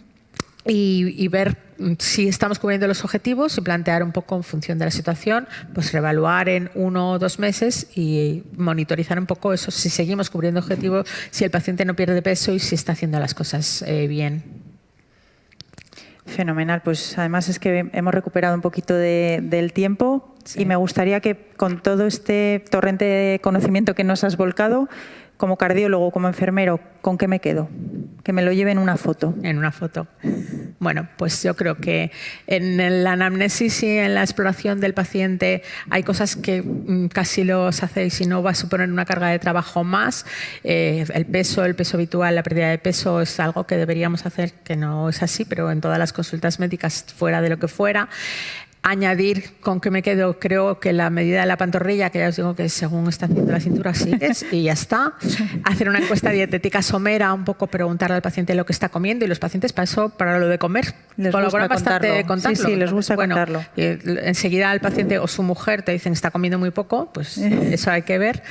Y ver si estamos cubriendo los objetivos y plantear un poco en función de la situación, pues reevaluar en 1 o 2 meses y monitorizar un poco eso, si seguimos cubriendo objetivos, si el paciente no pierde peso y si está haciendo las cosas bien. Fenomenal, pues además es que hemos recuperado un poquito del tiempo, sí. Y me gustaría que con todo este torrente de conocimiento que nos has volcado, como cardiólogo, como enfermero, ¿con qué me quedo? Que me lo lleve en una foto. En una foto. Bueno, pues yo creo que en la anamnesis y en la exploración del paciente hay cosas que casi los hacéis y no va a suponer una carga de trabajo más. El peso habitual, la pérdida de peso es algo que deberíamos hacer, que no es así, pero en todas las consultas médicas, fuera de lo que fuera. Añadir con qué me quedo, creo que la medida de la pantorrilla, que ya os digo que según está haciendo la cintura sigues y ya está. Hacer una encuesta dietética somera, un poco preguntarle al paciente lo que está comiendo, y los pacientes para lo de comer les colaboran bastante contarlo. Sí, les gusta contarlo. Enseguida el paciente o su mujer te dicen que está comiendo muy poco, pues eso hay que ver.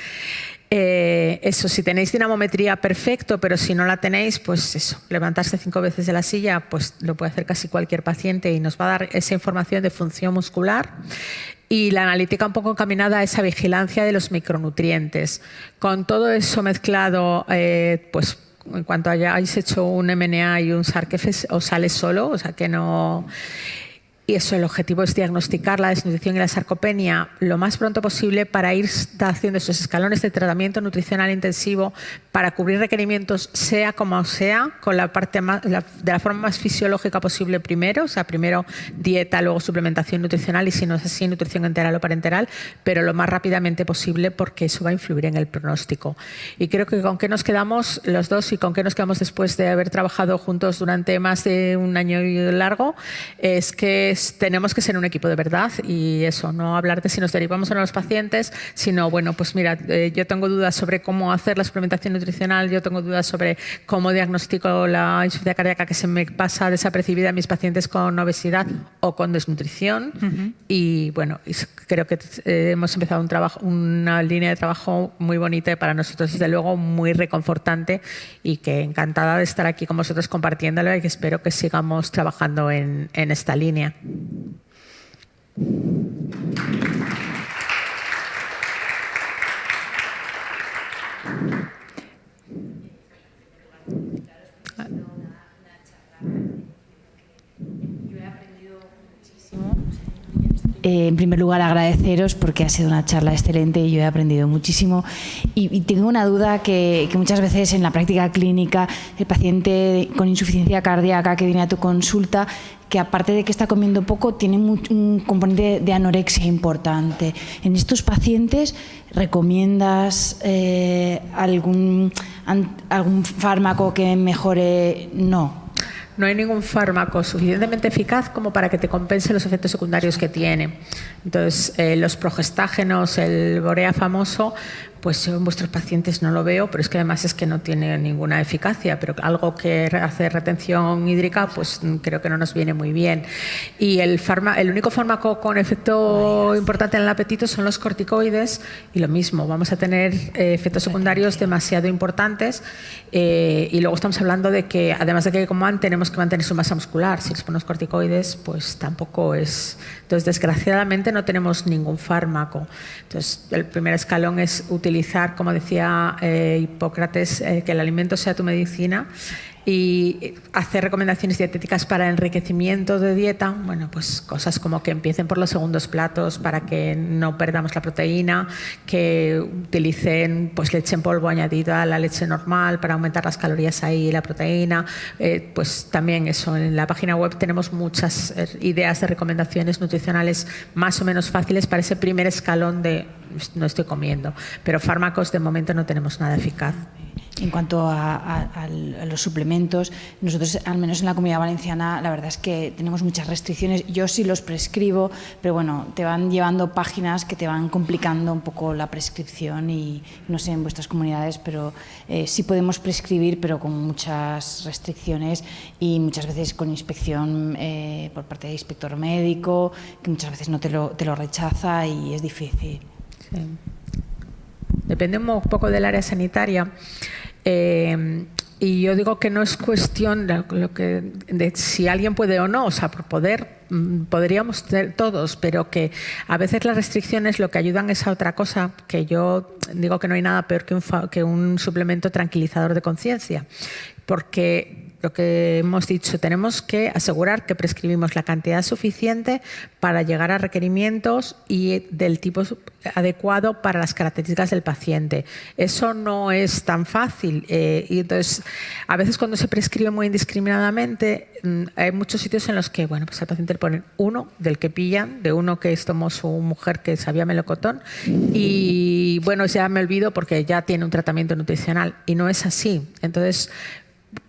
Eso, si tenéis dinamometría, perfecto, pero si no la tenéis, pues eso, levantarse 5 veces de la silla, pues lo puede hacer casi cualquier paciente y nos va a dar esa información de función muscular. Y la analítica un poco encaminada a esa vigilancia de los micronutrientes. Con todo eso mezclado, pues en cuanto hayáis hecho un MNA y un SARC-F, os sale solo, o sea que no... Y eso, el objetivo es diagnosticar la desnutrición y la sarcopenia lo más pronto posible para ir haciendo esos escalones de tratamiento nutricional intensivo para cubrir requerimientos, sea como sea, con la parte de la forma más fisiológica posible primero, o sea, primero dieta, luego suplementación nutricional y si no es así, nutrición enteral o parenteral, pero lo más rápidamente posible porque eso va a influir en el pronóstico. Y creo que con qué nos quedamos los dos y con qué nos quedamos después de haber trabajado juntos durante más de un año y largo es que tenemos que ser un equipo de verdad y eso, no hablar de si nos derivamos o no a los pacientes, sino, bueno, pues mira, yo tengo dudas sobre cómo hacer la suplementación nutricional, yo tengo dudas sobre cómo diagnostico la insuficiencia cardíaca que se me pasa desapercibida a mis pacientes con obesidad o con desnutrición. Y bueno, creo que hemos empezado una línea de trabajo muy bonita y para nosotros, desde luego, muy reconfortante y que encantada de estar aquí con vosotros compartiéndolo y que espero que sigamos trabajando en esta línea. En primer lugar, agradeceros porque ha sido una charla excelente y yo he aprendido muchísimo. Y tengo una duda que muchas veces en la práctica clínica el paciente con insuficiencia cardíaca que viene a tu consulta, que aparte de que está comiendo poco, tiene un componente de anorexia importante. En estos pacientes, ¿recomiendas algún fármaco que mejore? No. No hay ningún fármaco suficientemente eficaz como para que te compense los efectos secundarios que tiene. Entonces, los progestágenos, el Borea famoso, pues yo en vuestros pacientes no lo veo, pero es que además es que no tiene ninguna eficacia, pero algo que hace retención hídrica, pues creo que no nos viene muy bien. Y el único fármaco con efecto importante en el apetito son los corticoides, y lo mismo, vamos a tener efectos secundarios demasiado importantes, y luego estamos hablando de que, además de que coman, tenemos que mantener su masa muscular. Si les ponemos corticoides, pues tampoco es... Entonces, desgraciadamente, no tenemos ningún fármaco. Entonces, el primer escalón es utilizar, como decía Hipócrates, que el alimento sea tu medicina y hacer recomendaciones dietéticas para enriquecimiento de dieta, bueno, pues cosas como que empiecen por los segundos platos para que no perdamos la proteína, que utilicen pues leche en polvo añadida a la leche normal para aumentar las calorías ahí y la proteína. Pues también eso, en la página web tenemos muchas ideas de recomendaciones nutricionales más o menos fáciles para ese primer escalón de no estoy comiendo, pero fármacos de momento no tenemos nada eficaz. En cuanto a los suplementos, nosotros, al menos en la Comunidad Valenciana, la verdad es que tenemos muchas restricciones. Yo sí los prescribo, pero bueno, te van llevando páginas que te van complicando un poco la prescripción y no sé en vuestras comunidades, pero sí podemos prescribir, pero con muchas restricciones y muchas veces con inspección por parte del inspector médico, que muchas veces no te lo rechaza y es difícil. Sí. Depende un poco del área sanitaria. Y yo digo que no es cuestión de si alguien puede o no, o sea, por poder podríamos ser todos, pero que a veces las restricciones lo que ayudan es a otra cosa, que yo digo que no hay nada peor que un suplemento tranquilizador de conciencia, porque lo que hemos dicho, tenemos que asegurar que prescribimos la cantidad suficiente para llegar a requerimientos y del tipo adecuado para las características del paciente. Eso no es tan fácil y entonces a veces cuando se prescribe muy indiscriminadamente hay muchos sitios en los que bueno, pues al paciente le ponen uno del que pillan, de uno que tomó su mujer que sabía melocotón y bueno, ya me olvido porque ya tiene un tratamiento nutricional y no es así. Entonces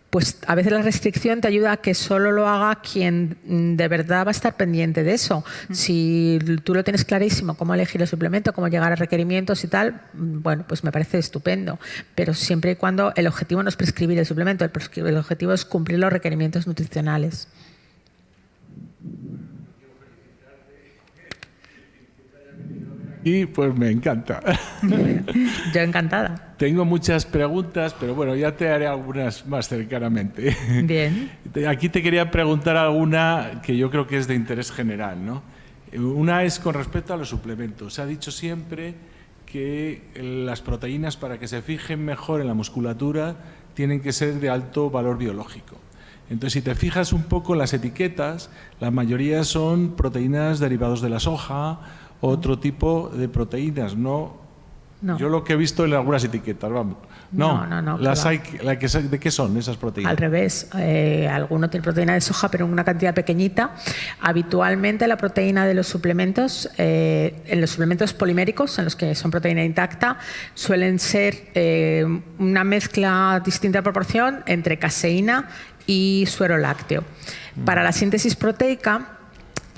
pues a veces la restricción te ayuda a que solo lo haga quien de verdad va a estar pendiente de eso. Si tú lo tienes clarísimo, cómo elegir el suplemento, cómo llegar a requerimientos y tal, bueno, pues me parece estupendo. Pero siempre y cuando el objetivo no es prescribir el suplemento, el objetivo es cumplir los requerimientos nutricionales. Y pues me encanta. Yo encantada. Tengo muchas preguntas, pero bueno, ya te haré algunas más cercanamente. Bien. Aquí te quería preguntar alguna que yo creo que es de interés general, ¿no? Una es con respecto a los suplementos. Se ha dicho siempre que las proteínas, para que se fijen mejor en la musculatura, tienen que ser de alto valor biológico. Entonces, si te fijas un poco en las etiquetas, la mayoría son proteínas derivados de la soja, otro tipo de proteínas, ¿no? No. Yo lo que he visto en algunas etiquetas, vamos. No. Las hay, ¿de qué son esas proteínas? Al revés, alguno tiene proteína de soja, pero en una cantidad pequeñita. Habitualmente la proteína de los suplementos, en los suplementos poliméricos, en los que son proteína intacta, suelen ser una mezcla distinta proporción entre caseína y suero lácteo. Para la síntesis proteica,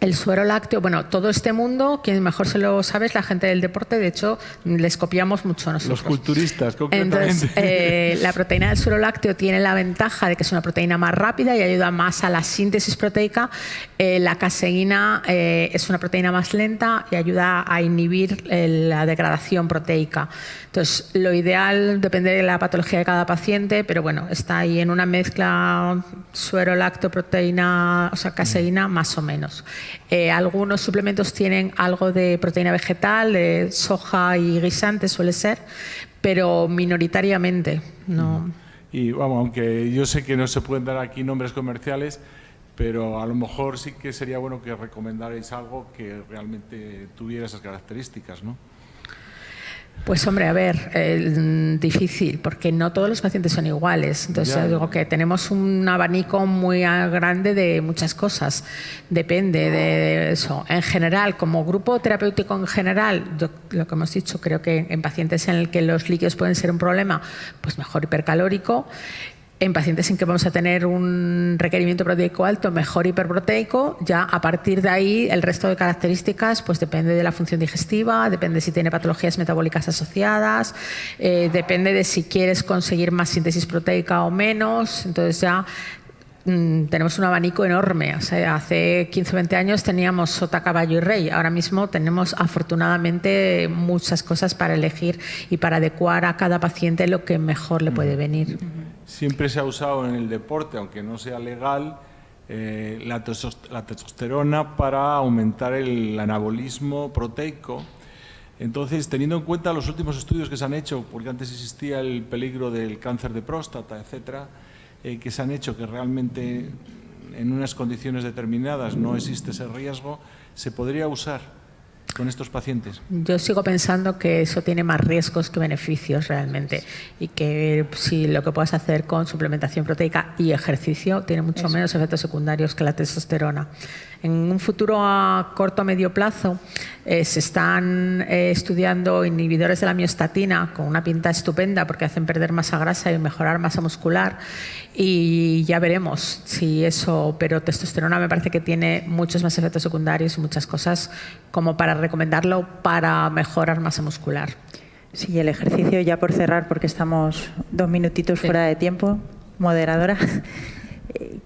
el suero lácteo, bueno, todo este mundo, quien mejor se lo sabe es la gente del deporte, de hecho, les copiamos mucho nosotros. Los culturistas, concretamente. Entonces, la proteína del suero lácteo tiene la ventaja de que es una proteína más rápida y ayuda más a la síntesis proteica. La caseína es una proteína más lenta y ayuda a inhibir la degradación proteica. Entonces, lo ideal depende de la patología de cada paciente, pero bueno, está ahí en una mezcla suero lácteo, proteína, o sea, caseína, más o menos. Algunos suplementos tienen algo de proteína vegetal, de soja y guisantes suele ser, pero minoritariamente no. Y vamos, aunque yo sé que no se pueden dar aquí nombres comerciales, pero a lo mejor sí que sería bueno que recomendarais algo que realmente tuviera esas características, ¿no? Pues hombre, a ver, difícil, porque no todos los pacientes son iguales. Entonces, yo digo que tenemos un abanico muy grande de muchas cosas. Depende de eso. En general, como grupo terapéutico en general, lo que hemos dicho, creo que en pacientes en el que los líquidos pueden ser un problema, pues mejor hipercalórico. En pacientes en que vamos a tener un requerimiento proteico alto, mejor hiperproteico. Ya a partir de ahí, el resto de características pues depende de la función digestiva, depende si tiene patologías metabólicas asociadas, depende de si quieres conseguir más síntesis proteica o menos. Entonces ya tenemos un abanico enorme. O sea, hace 15 o 20 años teníamos sota, caballo y rey. Ahora mismo tenemos afortunadamente muchas cosas para elegir y para adecuar a cada paciente lo que mejor le puede venir. Siempre se ha usado en el deporte, aunque no sea legal, la testosterona para aumentar el anabolismo proteico. Entonces, teniendo en cuenta los últimos estudios que se han hecho, porque antes existía el peligro del cáncer de próstata, etcétera, que se han hecho que realmente en unas condiciones determinadas no existe ese riesgo, ¿se podría usar con estos pacientes? Yo sigo pensando que eso tiene más riesgos que beneficios realmente, y que si lo que puedas hacer con suplementación proteica y ejercicio tiene mucho menos efectos secundarios que la testosterona. En un futuro a corto o medio plazo se están estudiando inhibidores de la miostatina con una pinta estupenda porque hacen perder masa grasa y mejorar masa muscular, y ya veremos si eso, pero testosterona me parece que tiene muchos más efectos secundarios y muchas cosas como para recomendarlo para mejorar masa muscular. Sí, el ejercicio, ya por cerrar, porque estamos 2 minutitos fuera de tiempo, moderadora,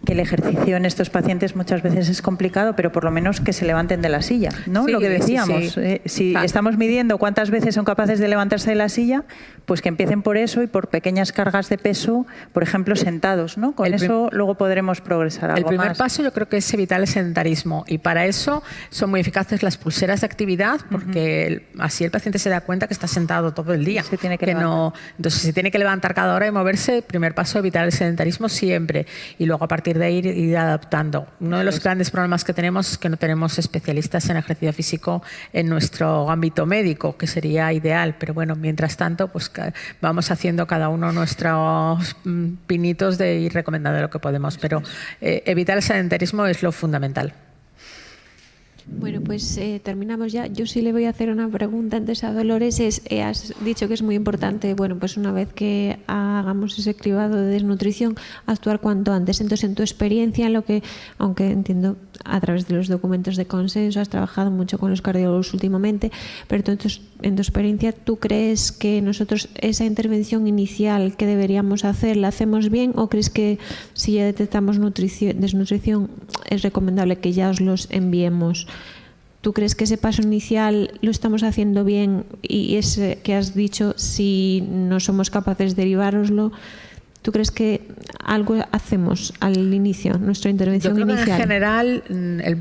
que el ejercicio en estos pacientes muchas veces es complicado, pero por lo menos que se levanten de la silla, ¿no? Sí, lo que decíamos, sí. Si estamos midiendo cuántas veces son capaces de levantarse de la silla, pues que empiecen por eso y por pequeñas cargas de peso, por ejemplo, sentados, ¿no? Con eso luego podremos progresar algo más. El primer paso yo creo que es evitar el sedentarismo, y para eso son muy eficaces las pulseras de actividad, porque así el paciente se da cuenta que está sentado todo el día. Se tiene que levantar. Entonces se tiene que levantar cada hora y moverse. Primer paso, evitar el sedentarismo siempre, y luego a partir de ahí ir adaptando. Uno de los grandes problemas que tenemos es que no tenemos especialistas en ejercicio físico en nuestro ámbito médico, que sería ideal, pero bueno, mientras tanto pues vamos haciendo cada uno nuestros pinitos de ir recomendando lo que podemos, pero evitar el sedentarismo es lo fundamental. Bueno, pues terminamos ya. Yo sí le voy a hacer una pregunta antes a Dolores. Has dicho que es muy importante, bueno, pues una vez que hagamos ese cribado de desnutrición, actuar cuanto antes. Entonces, en tu experiencia, en lo que, aunque entiendo a través de los documentos de consenso, has trabajado mucho con los cardiólogos últimamente, pero entonces, en tu experiencia, ¿tú crees que nosotros esa intervención inicial que deberíamos hacer la hacemos bien, o crees que si ya detectamos desnutrición es recomendable que ya os los enviemos? ¿Tú crees que ese paso inicial lo estamos haciendo bien, y ese que has dicho, si no somos capaces de derivároslo, tú crees que algo hacemos al inicio, nuestra intervención inicial? Yo creo que en general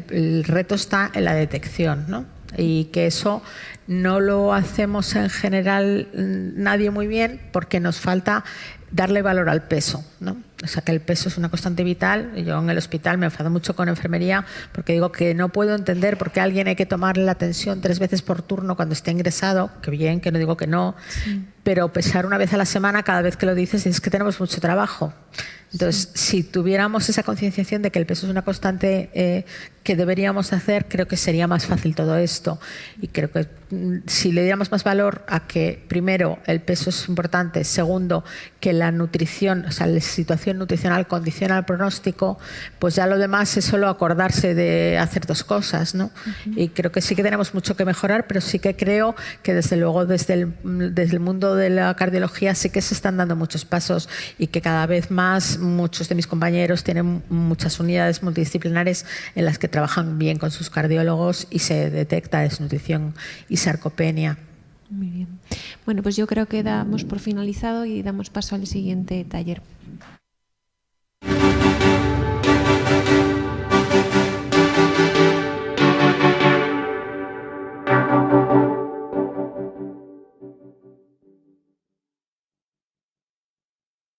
el reto está en la detección, ¿no? Y que eso no lo hacemos en general nadie muy bien, porque nos falta darle valor al peso, ¿no? O sea, que el peso es una constante vital. Yo en el hospital me enfado mucho con enfermería porque digo que no puedo entender por qué a alguien hay que tomarle la tensión 3 veces por turno cuando esté ingresado, que bien, que no digo que no, pero pesar una vez a la semana, cada vez que lo dices, es que tenemos mucho trabajo. Entonces, si tuviéramos esa concienciación de que el peso es una constante que deberíamos hacer, creo que sería más fácil todo esto. Y creo que si le diéramos más valor a que, primero, el peso es importante, segundo, que la nutrición, o sea, la situación nutricional condiciona el pronóstico, pues ya lo demás es solo acordarse de hacer 2 cosas, ¿no? Y creo que sí que tenemos mucho que mejorar, pero sí que creo que desde luego desde el mundo de la cardiología sí que se están dando muchos pasos, y que cada vez más muchos de mis compañeros tienen muchas unidades multidisciplinares en las que trabajan bien con sus cardiólogos y se detecta desnutrición y sarcopenia. Muy bien. Bueno, pues yo creo que damos por finalizado y damos paso al siguiente taller.